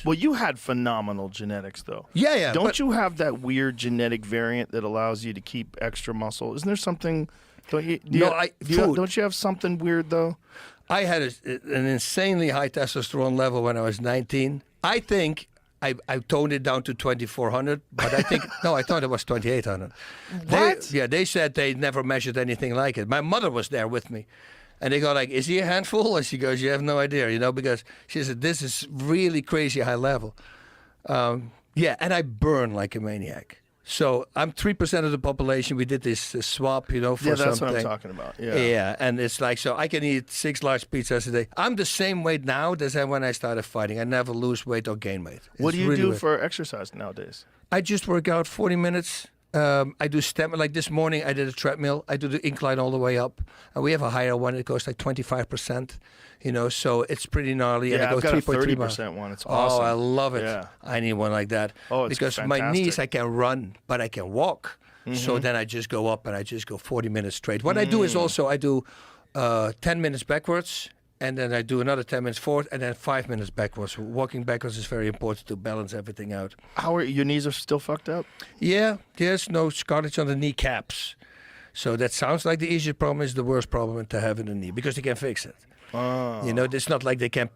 Well, you had phenomenal genetics, though. Yeah. Don't you have that weird genetic variant that allows you to keep extra muscle? Isn't there something? Don't you? Don't you have something weird though? I had an insanely high testosterone level when I was 19. I think I toned it down to 2,400, but I think I thought it was 2,800. What? They said they never measured anything like it. My mother was there with me. And they go like, is he a handful? And she goes, you have no idea, because she said, this is really crazy high level. And I burn like a maniac. So I'm 3% of the population. We did this swap, for something. Yeah, that's what I'm talking about. Yeah, and it's like, so I can eat 6 large pizzas a day. I'm the same weight now as when I started fighting. I never lose weight or gain weight. What do you do for exercise nowadays? I just work out 40 minutes. I do step, like this morning I did a treadmill. I do the incline all the way up. And we have a higher one. It goes like 25%, so it's pretty gnarly. Yeah, and I go I've got a 30% one. It's awesome. Oh, I love it. Yeah. I need one like that. Oh, it's because fantastic. my knees, I can run, but I can walk. So then I just go up and I just go 40 minutes straight. What I do is also I do 10 minutes backwards. And then I do another 10 minutes forward, and then 5 minutes backwards. Walking backwards is very important to balance everything out. How are your knees are still fucked up? Yeah, there's no cartilage on the kneecaps. So that sounds like the easiest problem is the worst problem to have in the knee, because they can fix it. Oh. It's not like they can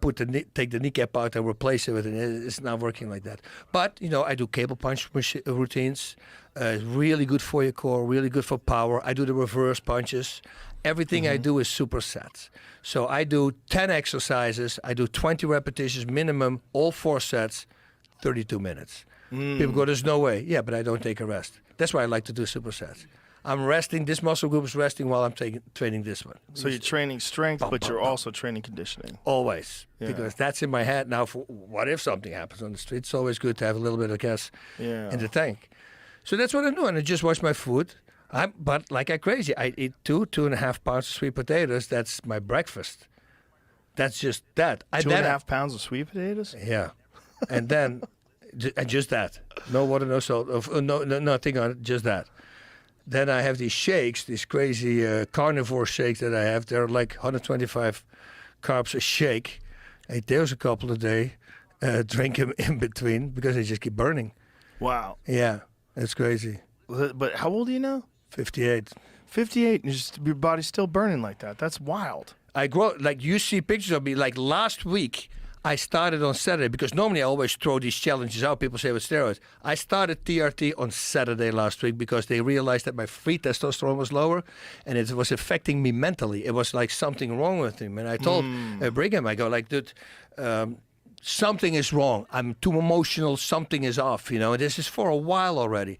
take the kneecap out and replace it with it. It's not working like that. But, I do cable punch routines. Really good for your core, really good for power. I do the reverse punches. Everything I do is supersets. So I do 10 exercises. I do 20 repetitions minimum, all 4 sets, 32 minutes. People go, there's no way. Yeah, but I don't take a rest. That's why I like to do supersets. I'm resting. This muscle group is resting while I'm training this one. So you're training strength, but you're also training conditioning. Always. Yeah. Because that's in my head now. For what if something happens on the street? It's always good to have a little bit of gas in the tank. So that's what I'm doing. I just watch my food. But like crazy. I eat 2.5 pounds of sweet potatoes. That's my breakfast. That's just that. 2.5 pounds of sweet potatoes? Yeah. And then, and just that. No water, no salt, no nothing on it, just that. Then I have these shakes, these crazy carnivore shakes that I have. They're like 125 carbs a shake. I eat those a couple a day. Drink them in between because they just keep burning. Wow. Yeah, it's crazy. But how old are you now? 58. 58, and your body's still burning like that. That's wild. I grow, like you see pictures of me, like last week, I started on Saturday, because normally I always throw these challenges out, people say with steroids. I started TRT on Saturday last week because they realized that my free testosterone was lower and it was affecting me mentally. It was like something wrong with him. And I told Brigham, I go like, dude, something is wrong. I'm too emotional. Something is off, and this is for a while already.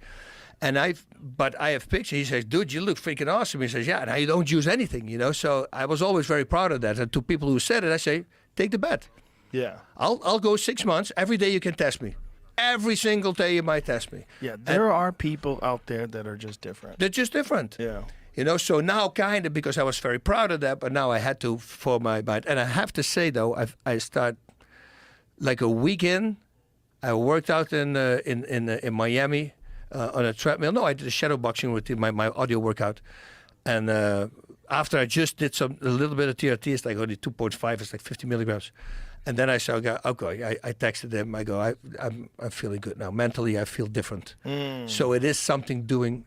But I have pictures. He says, dude, you look freaking awesome. He says, yeah, now you don't use anything, So I was always very proud of that. And to people who said it, I say, take the bet. Yeah. I'll go 6 months. Every day you can test me. Every single day you might test me. Yeah, there are people out there that are just different. They're just different. Yeah. So now kind of, because I was very proud of that, but now I had to for my mind. And I have to say, though, I start like a week in. I worked out in Miami. On a treadmill. No, I did a shadow boxing routine, my audio workout. And after I just did a little bit of TRT, it's like only 2.5, it's like 50 milligrams. And then I saw, okay, I texted him, I go, I'm feeling good now. Mentally, I feel different. So it is something doing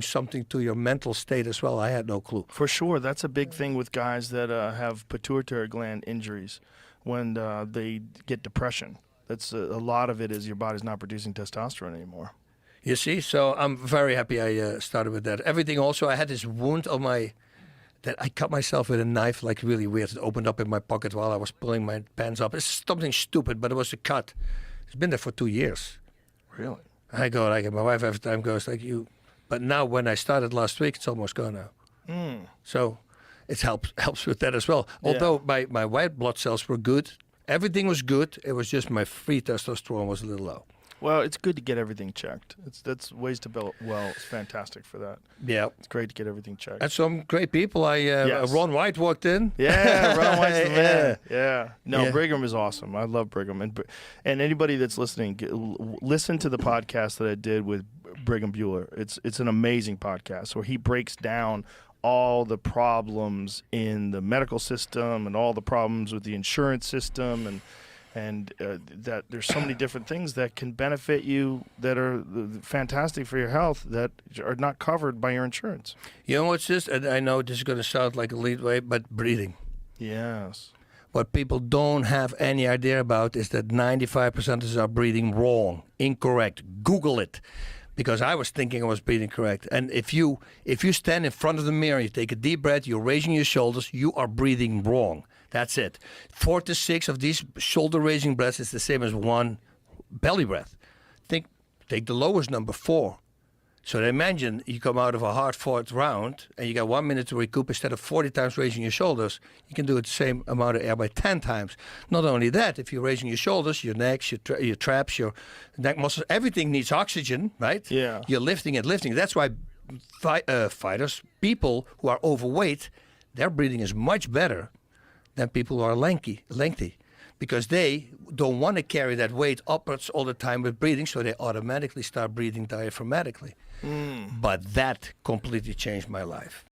something to your mental state as well. I had no clue. For sure. That's a big thing with guys that have pituitary gland injuries when they get depression. That's a lot of it is your body's not producing testosterone anymore. You see, so I'm very happy I started with that. Everything also, I had this wound on that I cut myself with a knife, like really weird. It opened up in my pocket while I was pulling my pants up. It's something stupid, but it was a cut. It's been there for 2 years. Really? I go, like, my wife every time goes, like, you. But now when I started last week, it's almost gone now. So it helps with that as well. Although my white blood cells were good. Everything was good. It was just my free testosterone was a little low. Well, it's good to get everything checked. That's ways to build. Well, it's fantastic for that. Yeah, it's great to get everything checked. And some great people. Ron White walked in. Yeah, Ron White's the man. Yeah. No, Brigham is awesome. I love Brigham, and anybody that's listening, listen to the podcast that I did with Brigham Bueller. It's an amazing podcast where he breaks down all the problems in the medical system and all the problems with the insurance system and that there's so many different things that can benefit you that are fantastic for your health that are not covered by your insurance. You know what's this? And I know this is going to sound like a lead way, but breathing. Yes. What people don't have any idea about is that 95% of us are breathing wrong, incorrect. Google it. Because I was thinking I was breathing correct. And if you stand in front of the mirror, you take a deep breath, you're raising your shoulders, you are breathing wrong. That's it. 4 to 6 of these shoulder-raising breaths is the same as one belly breath. Take the lowest number, 4. So imagine you come out of a hard-fought round and you got 1 minute to recoup. Instead of 40 times raising your shoulders, you can do it the same amount of air by 10 times. Not only that, if you're raising your shoulders, your necks, your traps, your neck muscles, everything needs oxygen, right? Yeah. You're lifting and lifting. That's why fighters, people who are overweight, their breathing is much better than people who are lengthy. Because they don't want to carry that weight upwards all the time with breathing, so they automatically start breathing diaphragmatically. But that completely changed my life.